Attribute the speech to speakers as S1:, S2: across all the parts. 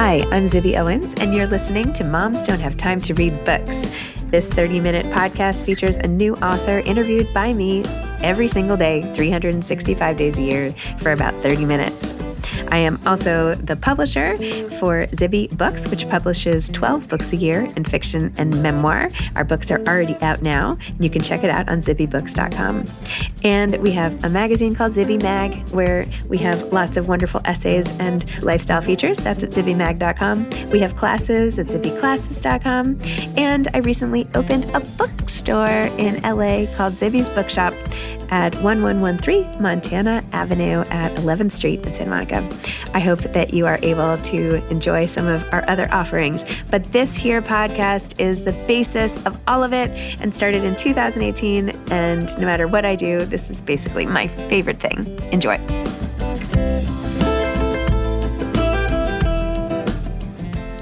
S1: Hi, I'm Zibby Owens, and you're listening to Moms Don't Have Time to Read Books. This 30-minute podcast features a new author interviewed by me every single day, 365 days a year, for about 30 minutes. I am also the publisher for Zibby Books, which publishes 12 books a year in fiction and memoir. Our books are already out now. You can check it out on zibbybooks.com. And we have a magazine called Zibby Mag, where we have lots of wonderful essays and lifestyle features. That's at zibbymag.com. We have classes at zibbyclasses.com. And I recently opened a bookstore in LA called Zibby's Bookshop at 1113 Montana Avenue at 11th Street in Santa Monica. I hope that you are able to enjoy some of our other offerings. But this here podcast is the basis of all of it and started in 2018. And no matter what I do, this is basically my favorite thing. Enjoy.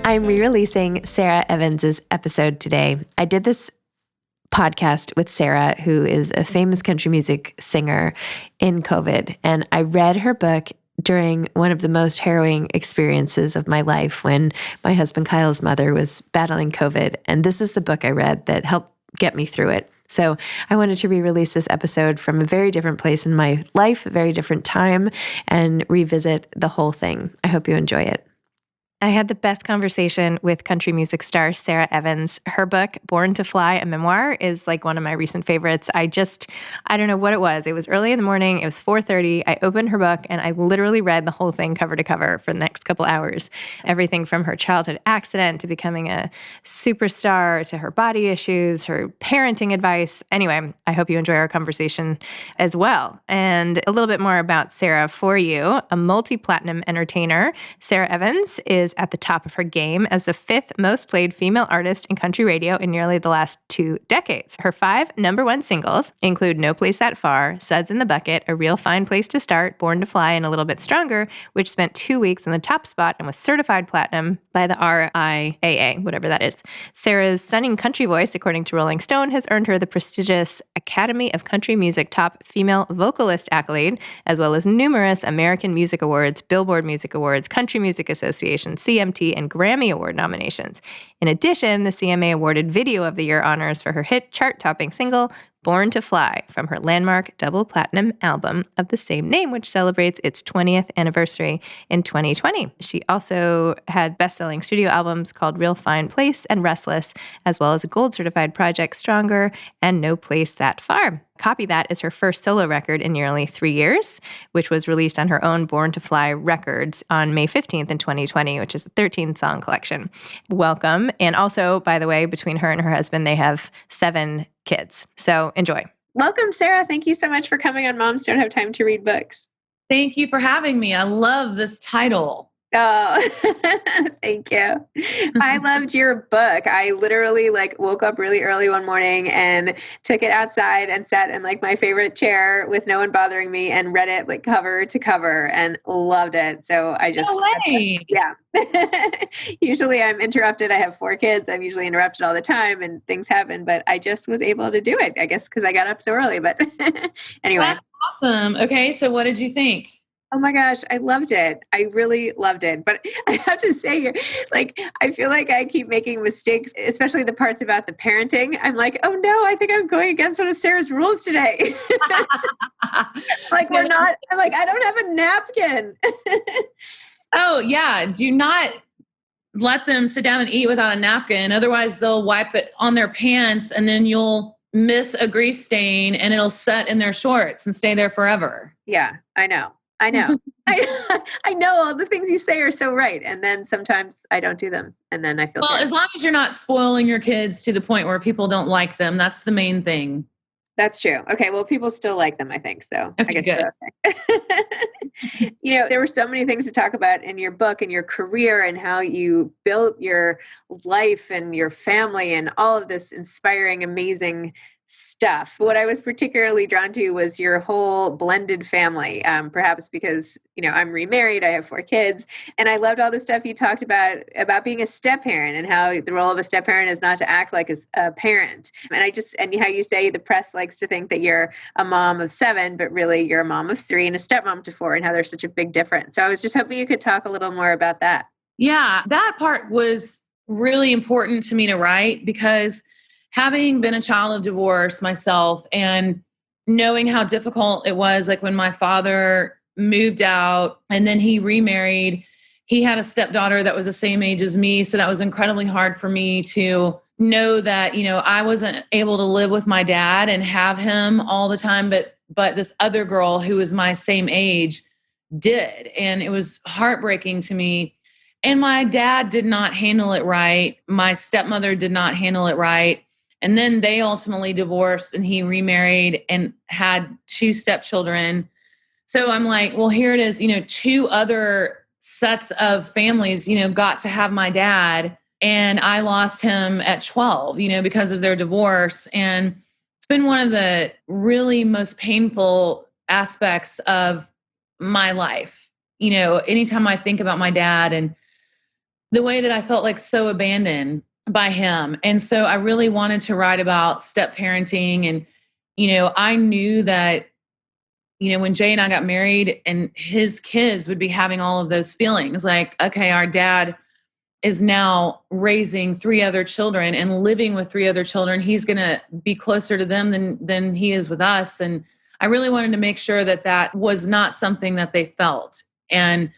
S1: I'm re-releasing Sara Evans' episode today. I did this podcast with Sara, who is a famous country music singer, in COVID. And I read her book during one of the most harrowing experiences of my life when my husband Kyle's mother was battling COVID. And this is the book I read that helped get me through it. So I wanted to re-release this episode from a very different place in my life, a very different time, and revisit the whole thing. I hope you enjoy it. I had the best conversation with country music star Sara Evans. Her book, Born to Fly, a Memoir, is like one of my recent favorites. I don't know what it was. It was early in the morning. It was 4:30. I opened her book and I literally read the whole thing cover to cover for the next couple hours. Everything from her childhood accident to becoming a superstar to her body issues, her parenting advice. Anyway, I hope you enjoy our conversation as well. And a little bit more about Sara for you. A multi-platinum entertainer, Sara Evans is at the top of her game as the 5th most played female artist in country radio in nearly the last 2 decades. Her 5 #1 singles include No Place That Far, Suds in the Bucket, A Real Fine Place to Start, Born to Fly, and A Little Bit Stronger, which spent 2 weeks in the top spot and was certified platinum by the RIAA, whatever that is. Sara's stunning country voice, according to Rolling Stone, has earned her the prestigious Academy of Country Music Top Female Vocalist accolade, as well as numerous American Music Awards, Billboard Music Awards, Country Music Association, CMT, and Grammy Award nominations. In addition, the CMA awarded Video of the Year honors for her hit chart-topping single, Born to Fly, from her landmark double platinum album of the same name, which celebrates its 20th anniversary in 2020. She also had best-selling studio albums called Real Fine Place and Restless, as well as a gold-certified project, Stronger, and No Place That Far. Copy That is her first solo record in nearly 3 years, which was released on her own Born to Fly Records on May 15th in 2020, which is a 13-song collection. Welcome. And also, by the way, between her and her husband, they have 7 kids. So enjoy. Welcome, Sara. Thank you so much for coming on Moms Don't Have Time to Read Books.
S2: Thank you for having me. I love this title.
S1: Oh, thank you. I loved your book. I literally woke up really early one morning and took it outside and sat in my favorite chair with no one bothering me and read it cover to cover and loved it. So I just,
S2: no way.
S1: Yeah. Usually I'm interrupted. I have 4 kids. I'm usually interrupted all the time and things happen, but I just was able to do it, I guess, because I got up so early. But anyway.
S2: That's awesome. Okay. So what did you think?
S1: Oh my gosh, I loved it. I really loved it. But I have to say, I feel like I keep making mistakes, especially the parts about the parenting. I'm like, oh no, I think I'm going against one of Sarah's rules today. We're not, I'm like, I don't have a napkin.
S2: Oh yeah. Do not let them sit down and eat without a napkin. Otherwise they'll wipe it on their pants and then you'll miss a grease stain and it'll set in their shorts and stay there forever.
S1: Yeah, I know. I know all the things you say are so right. And then sometimes I don't do them. And then I feel
S2: well, as long as you're not spoiling your kids to the point where people don't like them, that's the main thing.
S1: That's true. Okay. Well, people still like them, I think. So
S2: okay,
S1: I guess
S2: good.
S1: Okay. There were so many things to talk about in your book and your career and how you built your life and your family and all of this inspiring, amazing stuff. What I was particularly drawn to was your whole blended family, perhaps because, I'm remarried, I have 4 kids, and I loved all the stuff you talked about being a step-parent and how the role of a step-parent is not to act like a parent. And how you say the press likes to think that you're a mom of 7, but really you're a mom of 3 and a stepmom to 4 and how there's such a big difference. So I was just hoping you could talk a little more about that.
S2: Yeah, that part was really important to me to write because having been a child of divorce myself and knowing how difficult it was, like when my father moved out and then he remarried, he had a stepdaughter that was the same age as me. So that was incredibly hard for me to know that, I wasn't able to live with my dad and have him all the time, but this other girl who was my same age did. And it was heartbreaking to me. And my dad did not handle it right. My stepmother did not handle it right. And then they ultimately divorced and he remarried and had two stepchildren. So I'm like, well, here it is, two other sets of families, got to have my dad. And I lost him at 12, because of their divorce. And it's been one of the really most painful aspects of my life. Anytime I think about my dad and the way that I felt like so abandoned by him. And so I really wanted to write about step parenting. And, I knew that, when Jay and I got married and his kids would be having all of those feelings like, okay, our dad is now raising three other children and living with three other children. He's going to be closer to them than he is with us. And I really wanted to make sure that that was not something that they felt. And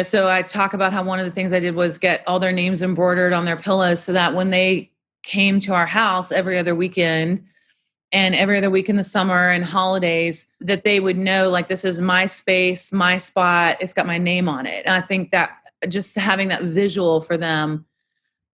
S2: so I talk about how one of the things I did was get all their names embroidered on their pillows so that when they came to our house every other weekend and every other week in the summer and holidays, that they would know, like, this is my space, my spot. It's got my name on it. And I think that just having that visual for them,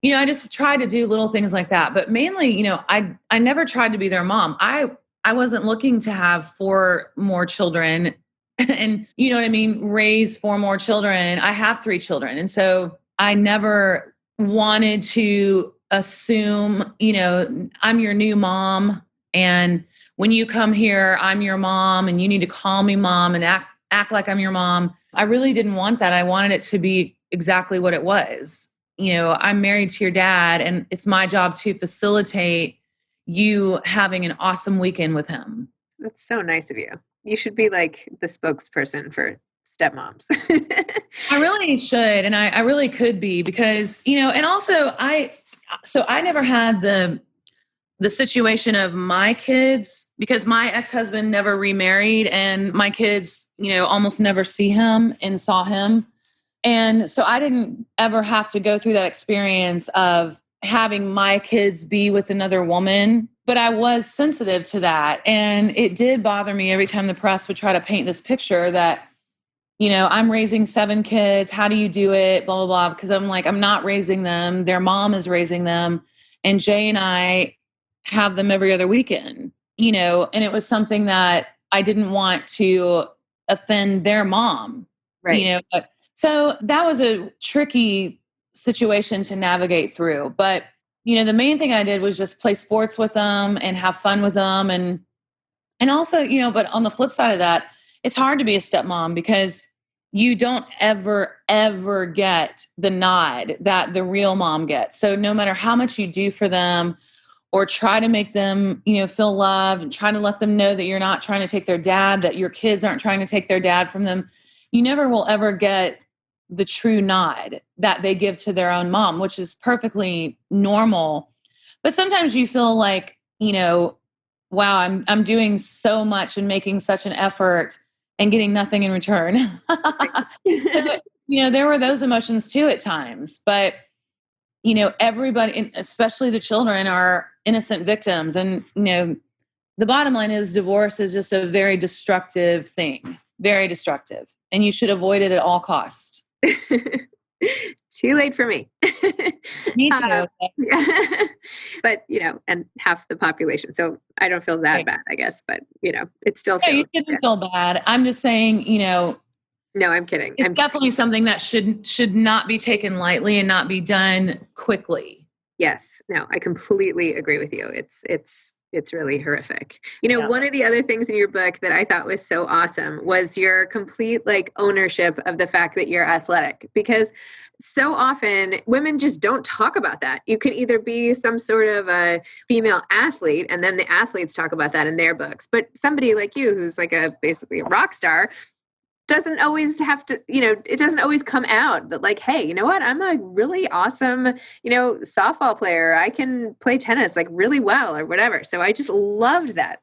S2: I just tried to do little things like that. But mainly, I never tried to be their mom. I wasn't looking to have four more children and raise four more children. I have three children. And so I never wanted to assume, I'm your new mom. And when you come here, I'm your mom and you need to call me mom and act like I'm your mom. I really didn't want that. I wanted it to be exactly what it was. I'm married to your dad and it's my job to facilitate you having an awesome weekend with him.
S3: That's so nice of you. You should be like the spokesperson for stepmoms.
S2: I really should. And I really could be because, and also I never had the situation of my kids because my ex-husband never remarried and my kids, almost never see him and saw him. And so I didn't ever have to go through that experience of having my kids be with another woman, but I was sensitive to that. And it did bother me every time the press would try to paint this picture that, I'm raising 7 kids. How do you do it? Blah, blah, blah. Because I'm like, I'm not raising them. Their mom is raising them. And Jay and I have them every other weekend, and it was something that I didn't want to offend their mom,
S3: right.
S2: So that was a tricky situation to navigate through. But, the main thing I did was just play sports with them and have fun with them. And also, but on the flip side of that, it's hard to be a stepmom because you don't ever get the nod that the real mom gets. So no matter how much you do for them or try to make them, feel loved and try to let them know that you're not trying to take their dad, that your kids aren't trying to take their dad from them, you never will ever get the true nod that they give to their own mom, which is perfectly normal. But sometimes you feel like, wow, I'm doing so much and making such an effort and getting nothing in return. So, there were those emotions too at times, but everybody, especially the children, are innocent victims. And, the bottom line is divorce is just a very destructive thing, very destructive. And you should avoid it at all costs.
S3: Too late for me.
S2: Me too.
S3: But, and half the population. So I don't feel that bad, I guess. But, it still feels.
S2: You shouldn't feel bad. I'm just saying,
S3: No, I'm kidding.
S2: It's definitely something that should not be taken lightly and not be done quickly.
S3: Yes. No, I completely agree with you. It's really horrific. One of the other things in your book that I thought was so awesome was your complete ownership of the fact that you're athletic, because so often women just don't talk about that. You can either be some sort of a female athlete and then the athletes talk about that in their books, but somebody like you who's basically a rock star, doesn't always have to, it doesn't always come out that like, hey, you know what? I'm a really awesome, softball player. I can play tennis like really well or whatever. So I just loved that.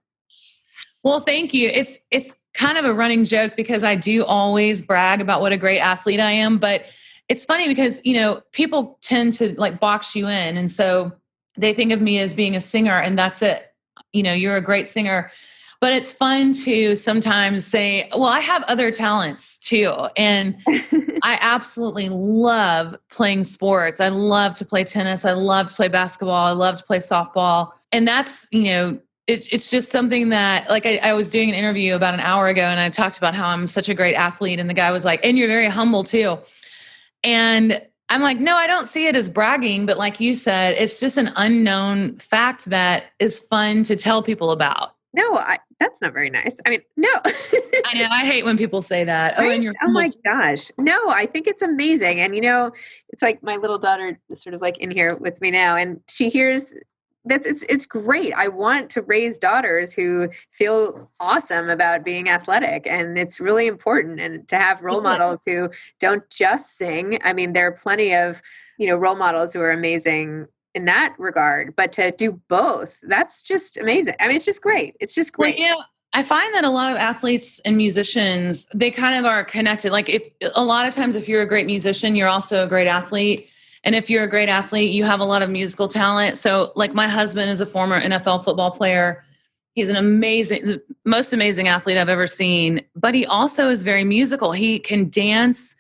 S2: Well, thank you. It's kind of a running joke because I do always brag about what a great athlete I am, but it's funny because, people tend to like box you in. And so they think of me as being a singer and that's it. You're a great singer. But it's fun to sometimes say, well, I have other talents too. And I absolutely love playing sports. I love to play tennis. I love to play basketball. I love to play softball. And that's, it's just something that like I was doing an interview about an hour ago and I talked about how I'm such a great athlete. And the guy was like, and you're very humble too. And I'm like, no, I don't see it as bragging. But like you said, it's just an unknown fact that is fun to tell people about.
S3: No, that's not very nice. I mean, no.
S2: I know. I hate when people say that.
S3: Right?
S2: Oh, and you're
S3: oh my gosh. No, I think it's amazing. And, it's like my little daughter is sort of like in here with me now and she hears it's great. I want to raise daughters who feel awesome about being athletic and it's really important and to have role models who don't just sing. I mean, there are plenty of, role models who are amazing in that regard, but to do both, that's just amazing. I mean, it's just great. It's just great.
S2: Well, I find that a lot of athletes and musicians, they kind of are connected. Like if a lot of times, if you're a great musician, you're also a great athlete. And if you're a great athlete, you have a lot of musical talent. So like my husband is a former NFL football player. He's the most amazing athlete I've ever seen, but he also is very musical. He can dance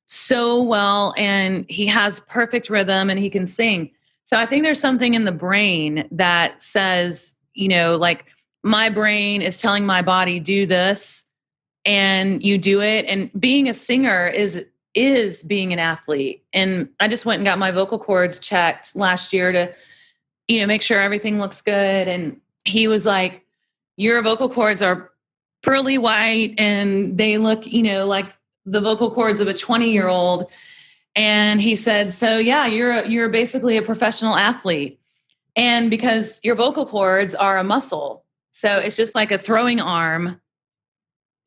S2: so well and he has perfect rhythm and he can sing. So I think there's something in the brain that says, like my brain is telling my body, do this, and you do it. And being a singer is being an athlete. And I just went and got my vocal cords checked last year to, make sure everything looks good. And he was like, your vocal cords are pearly white and they look, like the vocal cords of a 20-year-old. And he said, so yeah, you're basically a professional athlete. And because your vocal cords are a muscle. So it's just like a throwing arm.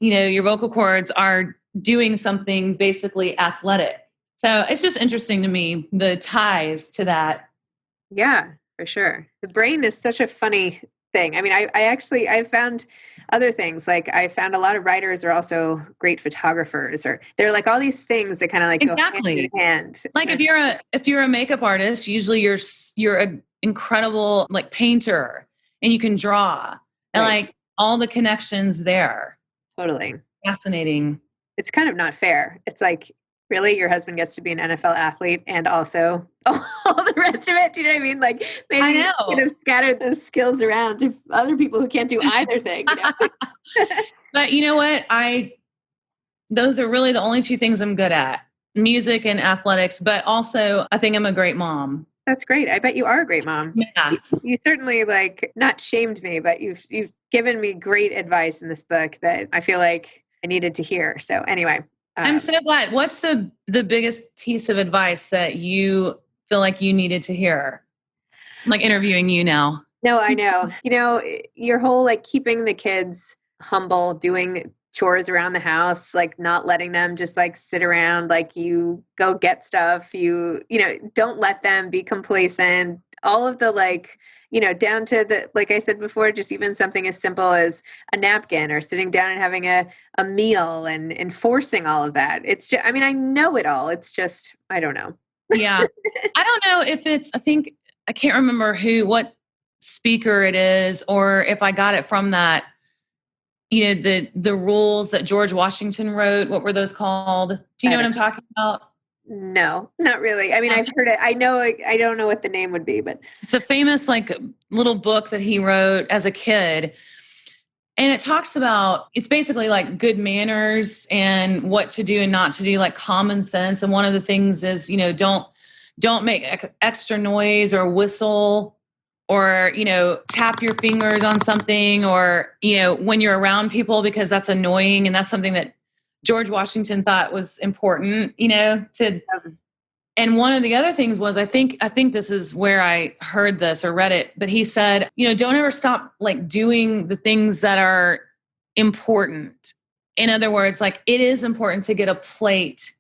S2: Your vocal cords are doing something basically athletic. So it's just interesting to me, the ties to that.
S3: Yeah, for sure. The brain is such a funny thing. I mean, I found other things. Like I found a lot of writers are also great photographers, or they're like all these things that kind of like
S2: exactly.
S3: go hand in hand.
S2: Like if you're a makeup artist, usually you're an incredible like painter and you can draw and like all the connections there.
S3: Totally.
S2: Fascinating.
S3: It's kind of not fair. It's like, really, your husband gets to be an NFL athlete and also all the rest of it. Do you know what I mean? Like maybe you could have scattered those skills around to other people who can't do either thing.
S2: But you know what? Those are really the only two things I'm good at: music and athletics. But also, I think I'm a great mom.
S3: That's great. I bet you are a great mom.
S2: Yeah.
S3: You certainly like not shamed me, but you've given me great advice in this book that I feel like I needed to hear. So anyway.
S2: I'm so glad. What's the biggest piece of advice that you feel like you needed to hear? I'm like interviewing you now.
S3: No, I know. Your whole like keeping the kids humble, doing chores around the house, like not letting them just like sit around, like you go get stuff, don't let them be complacent. All of the like, down to the, like I said before, just even something as simple as a napkin or sitting down and having a meal and enforcing all of that. It's just, I mean, I know it all. It's just, I don't know.
S2: Yeah. I don't know if I can't remember what speaker it is, or if I got it from that, the rules that George Washington wrote. What were those called? Do you know what I'm talking about?
S3: No, not really. I mean, I've heard it. I don't know what the name would be, but
S2: it's a famous like little book that he wrote as a kid. And it talks about, it's basically like good manners and what to do and not to do, like common sense. And one of the things is, don't make extra noise or whistle or, tap your fingers on something or, when you're around people, because that's annoying. And that's something that George Washington thought was important, and one of the other things was, I think this is where I heard this or read it, but he said, don't ever stop like doing the things that are important. In other words, like it is important to get a plate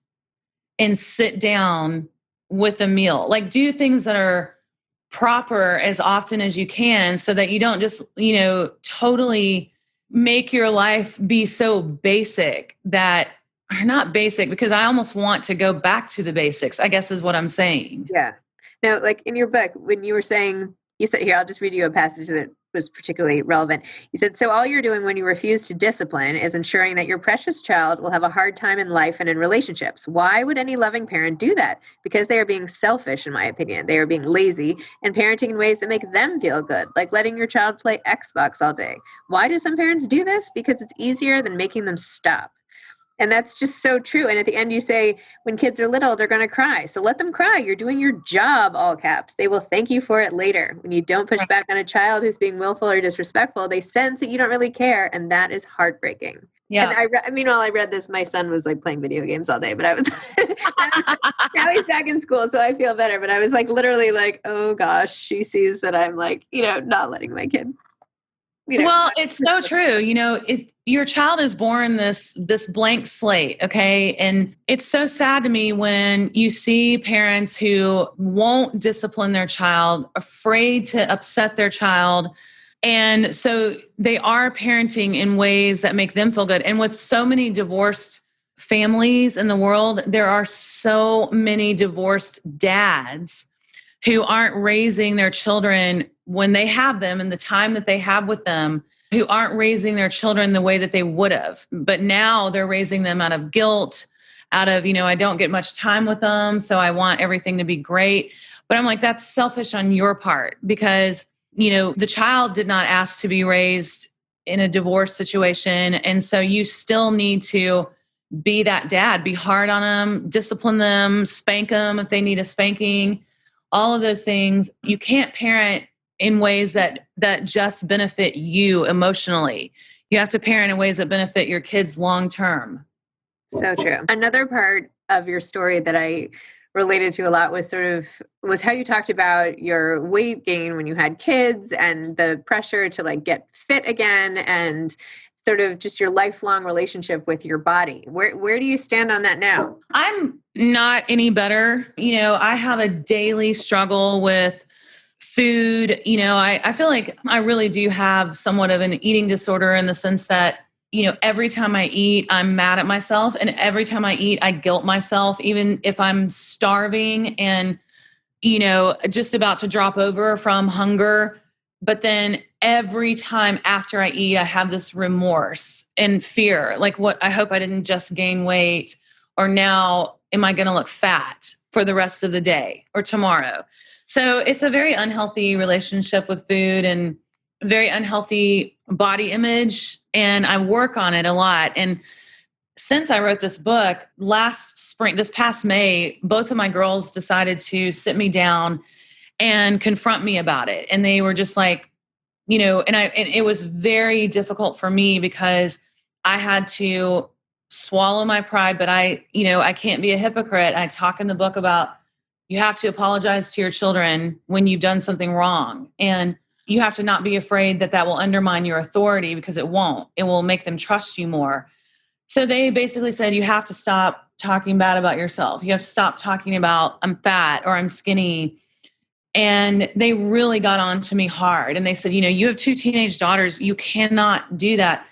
S2: and sit down with a meal. Like do things that are proper as often as you can so that you don't just, totally make your life be so basic that, or not basic, because I almost want to go back to the basics, I guess is what I'm saying.
S3: Yeah. Now, like in your book, when you were saying, you said, here, I'll just read you a passage that was particularly relevant. You said, so all you're doing when you refuse to discipline is ensuring that your precious child will have a hard time in life and in relationships. Why would any loving parent do that? Because they are being selfish, in my opinion. They are being lazy and parenting in ways that make them feel good, like letting your child play Xbox all day. Why do some parents do this? Because it's easier than making them stop. And that's just so true. And at the end, you say, when kids are little, they're going to cry. So let them cry. You're doing your job, all caps. They will thank you for it later. When you don't push back on a child who's being willful or disrespectful, they sense that you don't really care. And that is heartbreaking.
S2: Yeah.
S3: And meanwhile, I read this. My son was like playing video games all day, but I was, now he's back in school. So I feel better. But I was like, literally like, oh gosh, she sees that I'm like, not letting my kid.
S2: Well, it's so true. Your child is born this blank slate. Okay. And it's so sad to me when you see parents who won't discipline their child, afraid to upset their child. And so they are parenting in ways that make them feel good. And with so many divorced families in the world, there are so many divorced dads who aren't raising their children when they have them and the time that they have with them, who aren't raising their children the way that they would have. But now they're raising them out of guilt, out of, I don't get much time with them, so I want everything to be great. But I'm like, that's selfish on your part because, the child did not ask to be raised in a divorce situation. And so you still need to be that dad, be hard on them, discipline them, spank them if they need a spanking, all of those things. You can't parent in ways that just benefit you emotionally. You have to parent in ways that benefit your kids long-term.
S3: So true. Another part of your story that I related to a lot was how you talked about your weight gain when you had kids and the pressure to like get fit again and sort of just your lifelong relationship with your body. Where do you stand on that now?
S2: I'm not any better. I have a daily struggle with food. I feel like I really do have somewhat of an eating disorder in the sense that, every time I eat, I'm mad at myself. And every time I eat, I guilt myself, even if I'm starving and, just about to drop over from hunger. But then every time after I eat, I have this remorse and fear. Like, I hope I didn't just gain weight, or now am I going to look fat for the rest of the day or tomorrow? So it's a very unhealthy relationship with food and very unhealthy body image. And I work on it a lot. And since I wrote this book last spring, this past May, both of my girls decided to sit me down and confront me about it. And they were just like, and it was very difficult for me because I had to swallow my pride, but I can't be a hypocrite. I talk in the book about you have to apologize to your children when you've done something wrong. And you have to not be afraid that will undermine your authority, because it won't. It will make them trust you more. So they basically said, you have to stop talking bad about yourself. You have to stop talking about I'm fat or I'm skinny. And they really got on to me hard. And they said, you have 2 teenage daughters. You cannot do that.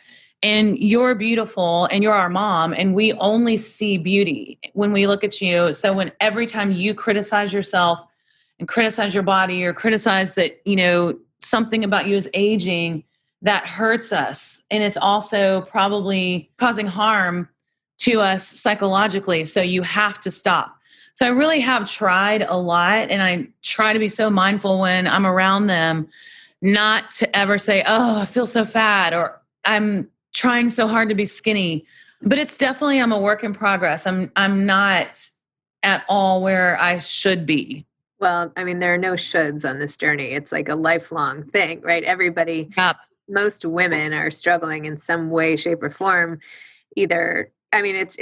S2: And you're beautiful and you're our mom. And we only see beauty when we look at you. So every time you criticize yourself and criticize your body or criticize that, something about you is aging, that hurts us. And it's also probably causing harm to us psychologically. So you have to stop. So I really have tried a lot, and I try to be so mindful when I'm around them, not to ever say, oh, I feel so fat, or I'm trying so hard to be skinny. But it's definitely, I'm a work in progress. I'm not at all where I should be.
S3: Well, I mean, there are no shoulds on this journey. It's like a lifelong thing, right? Everybody, most women are struggling in some way, shape, or form. Either, I mean, it's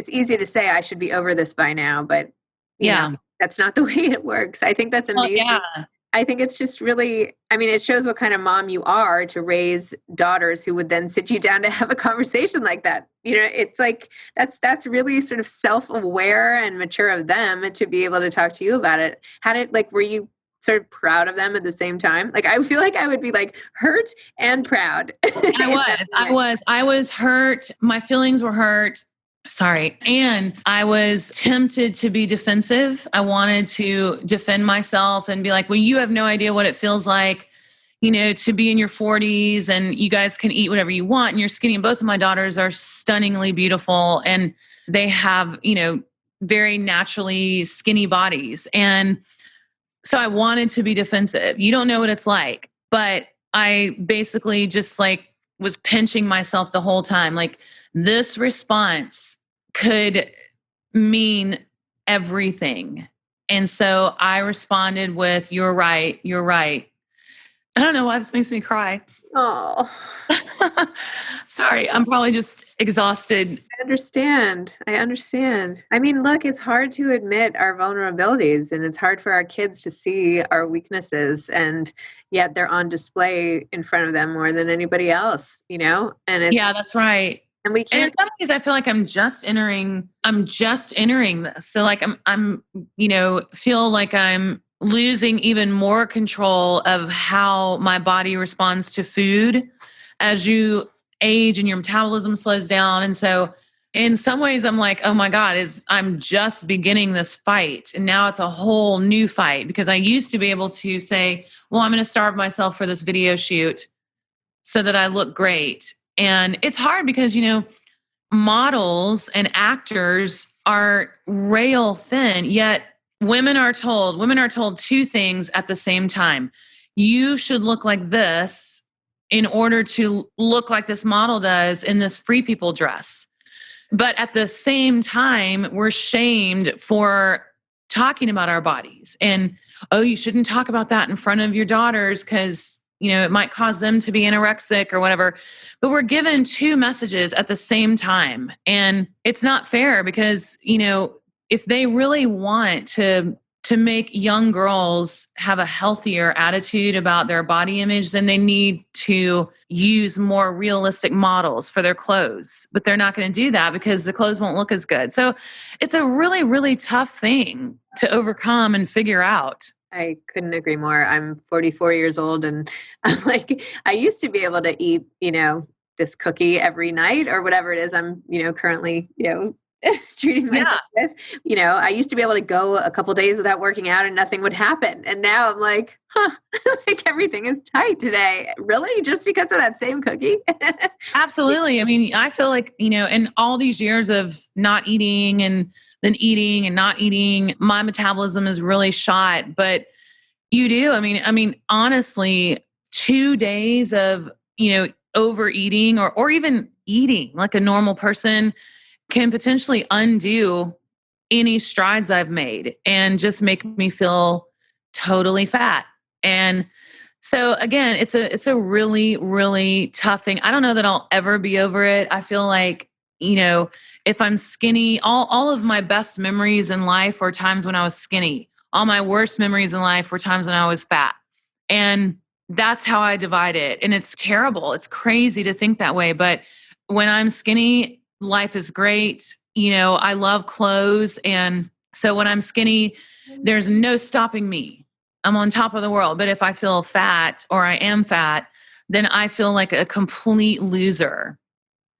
S3: easy to say I should be over this by now, but you know, that's not the way it works. I think that's amazing.
S2: Well, yeah.
S3: I think it's just really, I mean, it shows what kind of mom you are to raise daughters who would then sit you down to have a conversation like that. You know, it's like, that's really sort of self-aware and mature of them to be able to talk to you about it. Were you sort of proud of them at the same time? Like, I feel like I would be like hurt and proud.
S2: I was hurt. My feelings were hurt. Sorry. And I was tempted to be defensive. I wanted to defend myself and be like, well, you have no idea what it feels like, you know, to be in your 40s and you guys can eat whatever you want and you're skinny. And both of my daughters are stunningly beautiful and they have, you know, very naturally skinny bodies. And so I wanted to be defensive. You don't know what it's like, but I basically just like was pinching myself the whole time. Like, this response could mean everything. And so I responded with, you're right, you're right. I don't know why this makes me cry.
S3: Oh,
S2: sorry. I'm probably just exhausted.
S3: I understand. I mean, look, it's hard to admit our vulnerabilities and it's hard for our kids to see our weaknesses, and yet they're on display in front of them more than anybody else, you know?
S2: Yeah, that's right.
S3: And we can't.
S2: And in some ways, I feel like I'm just entering this. So like I'm, you know, feel like I'm losing even more control of how my body responds to food as you age and your metabolism slows down. And so in some ways I'm like, oh my God, I'm just beginning this fight. And now it's a whole new fight, because I used to be able to say, well, I'm going to starve myself for this video shoot so that I look great. And it's hard because, you know, models and actors are rail thin, yet women are told two things at the same time. You should look like this in order to look like this model does in this free people dress. But at the same time, we're shamed for talking about our bodies. And, oh, you shouldn't talk about that in front of your daughters because, you know, it might cause them to be anorexic or whatever. But we're given two messages at the same time. And it's not fair because, you know, if they really want to make young girls have a healthier attitude about their body image, then they need to use more realistic models for their clothes. But they're not going to do that because the clothes won't look as good. So it's a really, really tough thing to overcome and figure out.
S3: I couldn't agree more. I'm 44 years old and I'm like, I used to be able to eat, you know, this cookie every night or whatever it is I'm, you know, currently, you know, treating myself with. You know, I used to be able to go a couple days without working out and nothing would happen. And now I'm like, like everything is tight today. Really? Just because of that same cookie?
S2: Absolutely. I mean, I feel like, you know, in all these years of not eating and then eating and not eating, my metabolism is really shot. But you do. I mean, honestly, 2 days of, you know, overeating or even eating like a normal person can potentially undo any strides I've made and just make me feel totally fat. And so again, it's a really, really tough thing. I don't know that I'll ever be over it. I feel like, you know, if I'm skinny, all of my best memories in life were times when I was skinny. All my worst memories in life were times when I was fat. And that's how I divide it. And it's terrible. It's crazy to think that way. But when I'm skinny, life is great. You know, I love clothes. And so when I'm skinny, there's no stopping me. I'm on top of the world. But if I feel fat or I am fat, then I feel like a complete loser.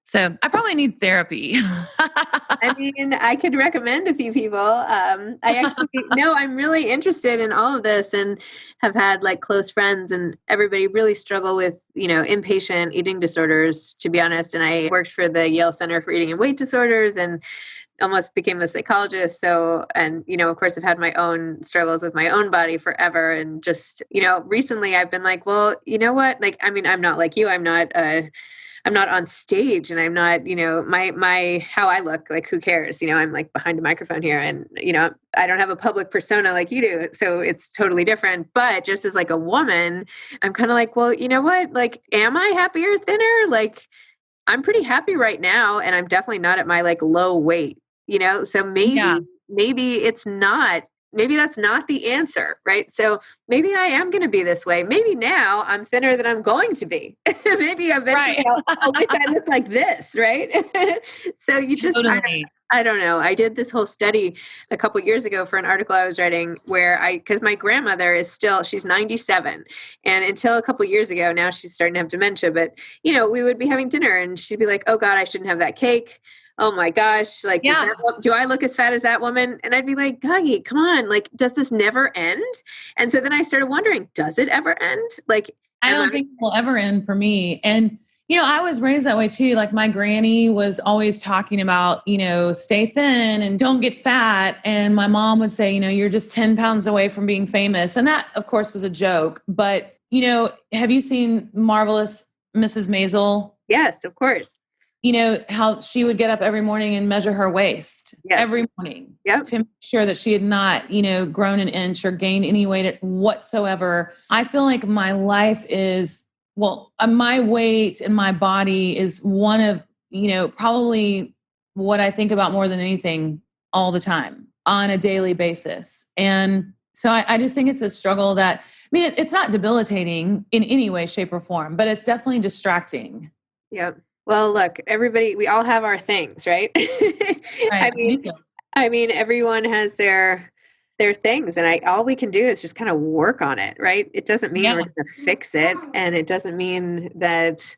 S2: So I probably need therapy.
S3: I mean, I could recommend a few people. I'm really interested in all of this and have had like close friends and everybody really struggle with, you know, impatient eating disorders, to be honest. And I worked for the Yale Center for Eating and Weight Disorders and almost became a psychologist. So, and, you know, of course, I've had my own struggles with my own body forever. And just, you know, recently I've been like, well, you know what? Like, I mean, I'm not like you. I'm not on stage and I'm not, you know, my, how I look, like, who cares? You know, I'm like behind a microphone here and, you know, I don't have a public persona like you do. So it's totally different. But just as like a woman, I'm kind of like, well, you know what? Like, am I happier, thinner? Like, I'm pretty happy right now. And I'm definitely not at my like low weight, you know? So maybe it's not maybe that's not the answer, right? So maybe I am going to be this way. Maybe now I'm thinner than I'm going to be. Maybe eventually
S2: Right.
S3: I'll wish I looked like this, right? So you just,
S2: Totally.
S3: I don't know. I did this whole study a couple years ago for an article I was writing where because my grandmother is she's 97. And until a couple years ago, now she's starting to have dementia, but we would be having dinner and she'd be like, oh God, I shouldn't have that cake. Oh my gosh, like,
S2: Yeah.
S3: do I look as fat as that woman? And I'd be like, Guggy, come on, like, does this never end? And so then I started wondering, does it ever end? Like,
S2: I don't think it will ever end for me. And, I was raised that way too. Like my granny was always talking about, stay thin and don't get fat. And my mom would say, you're just 10 pounds away from being famous. And that, of course, was a joke. But, have you seen Marvelous Mrs. Maisel?
S3: Yes, of course.
S2: How she would get up every morning and measure her waist every morning to make sure that she had not, grown an inch or gained any weight whatsoever. I feel like my life is, my weight and my body is one of, probably what I think about more than anything all the time on a daily basis. And so I just think it's a struggle that, it's not debilitating in any way, shape, or form, but it's definitely distracting.
S3: Yep. Well, look, everybody, we all have our things, right?
S2: Right.
S3: I mean, everyone has their things, and all we can do is just kind of work on it, right? It doesn't mean we're going to fix it, and it doesn't mean that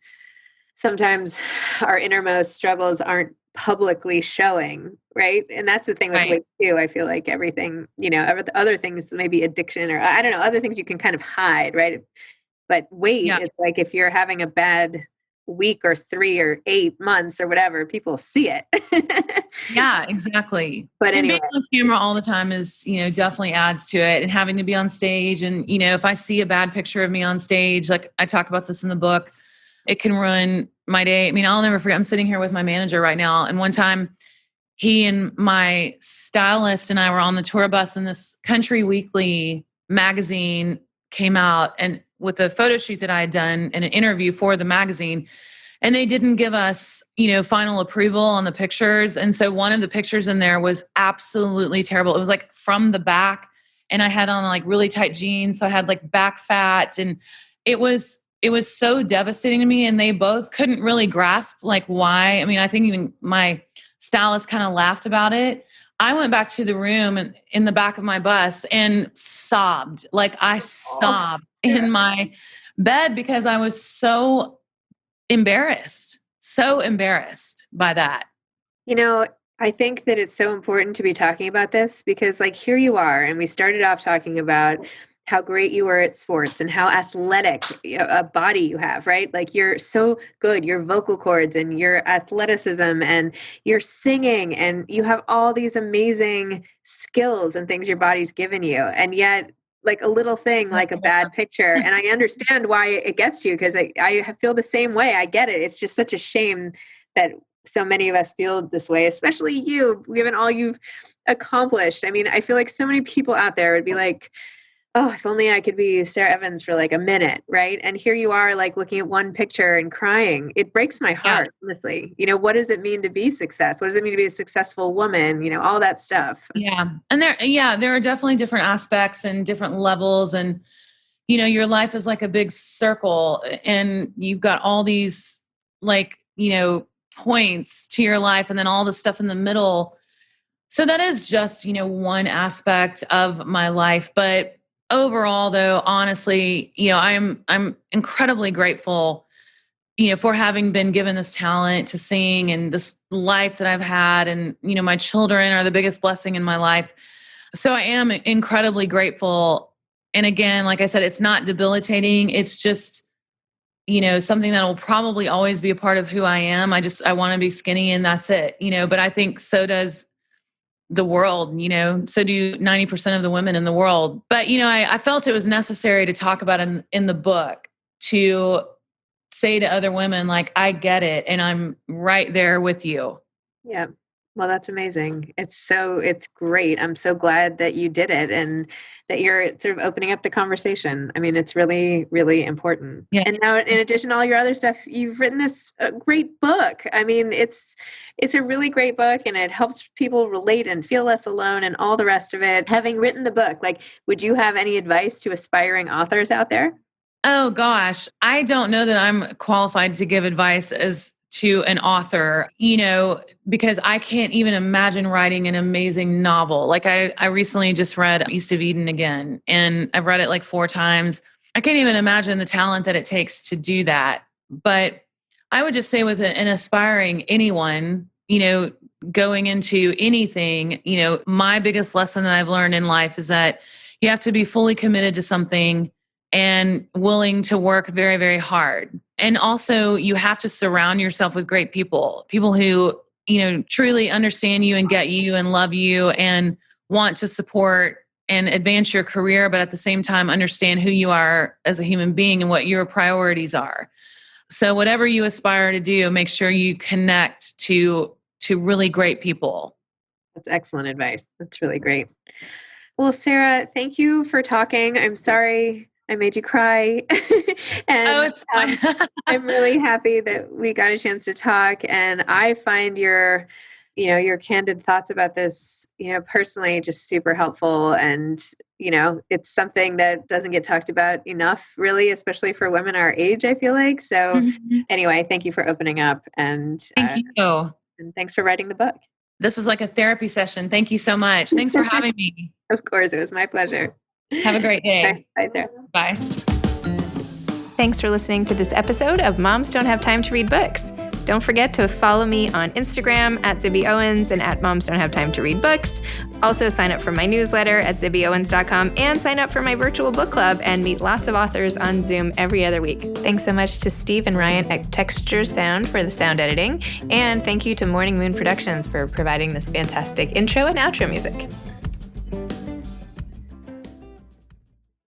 S3: sometimes our innermost struggles aren't publicly showing, right? And that's the thing with weight too. I feel like everything, other things, maybe addiction or I don't know, other things you can kind of hide, right? But weight, it's like if you're having a bad week or 3 or 8 months or whatever, people see it.
S2: Yeah, exactly.
S3: But anyway,
S2: being on camera all the time is, definitely adds to it, and having to be on stage. And, if I see a bad picture of me on stage, like I talk about this in the book, it can ruin my day. I'll never forget. I'm sitting here with my manager right now. And one time he and my stylist and I were on the tour bus, and this Country Weekly magazine came out and with a photo shoot that I had done and an interview for the magazine. And they didn't give us, final approval on the pictures. And so one of the pictures in there was absolutely terrible. It was like from the back, and I had on like really tight jeans. So I had like back fat, and it was so devastating to me. And they both couldn't really grasp like why. I think even my stylist kind of laughed about it. I went back to the room and in the back of my bus and sobbed. Like I sobbed in my bed because I was so embarrassed by that.
S3: I think that it's so important to be talking about this because like here you are, and we started off talking about how great you were at sports and how athletic a body you have, right? Like you're so good, your vocal cords and your athleticism and your singing, and you have all these amazing skills and things your body's given you. And yet like a little thing, like a bad picture. And I understand why it gets you because I feel the same way. I get it. It's just such a shame that so many of us feel this way, especially you, given all you've accomplished. I feel like so many people out there would be like, oh, if only I could be Sara Evans for like a minute, right? And here you are like looking at one picture and crying. It breaks my heart, honestly. What does it mean to be success? What does it mean to be a successful woman? All that stuff.
S2: Yeah. And there are definitely different aspects and different levels. And, your life is like a big circle, and you've got all these like, points to your life, and then all the stuff in the middle. So that is just, one aspect of my life. But overall, though, honestly, I'm incredibly grateful, for having been given this talent to sing and this life that I've had. And, my children are the biggest blessing in my life. So I am incredibly grateful. And again, like I said, it's not debilitating. It's just, something that will probably always be a part of who I am. I want to be skinny, and that's it, but I think so does the world, so do 90% of the women in the world. But, I felt it was necessary to talk about it in the book, to say to other women, like, I get it. And I'm right there with you.
S3: Yeah. Well, that's amazing. It's great. I'm so glad that you did it and that you're sort of opening up the conversation. I mean, it's really, really important.
S2: Yeah.
S3: And now, in addition to all your other stuff, you've written this great book. I mean, it's a really great book, and it helps people relate and feel less alone and all the rest of it. Having written the book, like, would you have any advice to aspiring authors out there?
S2: Oh gosh, I don't know that I'm qualified to give advice as to an author, because I can't even imagine writing an amazing novel. Like I recently just read East of Eden again, and I've read it like 4 times. I can't even imagine the talent that it takes to do that. But I would just say with an aspiring anyone, going into anything, my biggest lesson that I've learned in life is that you have to be fully committed to something and willing to work very, very hard. And also you have to surround yourself with great people who, truly understand you and get you and love you and want to support and advance your career, but at the same time, understand who you are as a human being and what your priorities are. So whatever you aspire to do, make sure you connect to really great people.
S3: That's excellent advice. That's really great. Well, Sara, thank you for talking. I'm sorry I made you cry. And
S2: it's fine.
S3: I'm really happy that we got a chance to talk. And I find your candid thoughts about this, personally just super helpful. And, it's something that doesn't get talked about enough, really, especially for women our age, I feel like. So anyway, thank you for opening up. And
S2: thank you.
S3: And thanks for writing the book.
S2: This was like a therapy session. Thank you so much. Thanks for having me.
S3: Of course, it was my pleasure.
S2: Have a great day.
S3: Bye, Sara.
S2: Bye.
S1: Thanks for listening to this episode of Moms Don't Have Time to Read Books. Don't forget to follow me on Instagram at Zibby Owens and at Moms Don't Have Time to Read Books. Also sign up for my newsletter at zibbyowens.com and sign up for my virtual book club and meet lots of authors on Zoom every other week. Thanks so much to Steve and Ryan at Texture Sound for the sound editing. And thank you to Morning Moon Productions for providing this fantastic intro and outro music.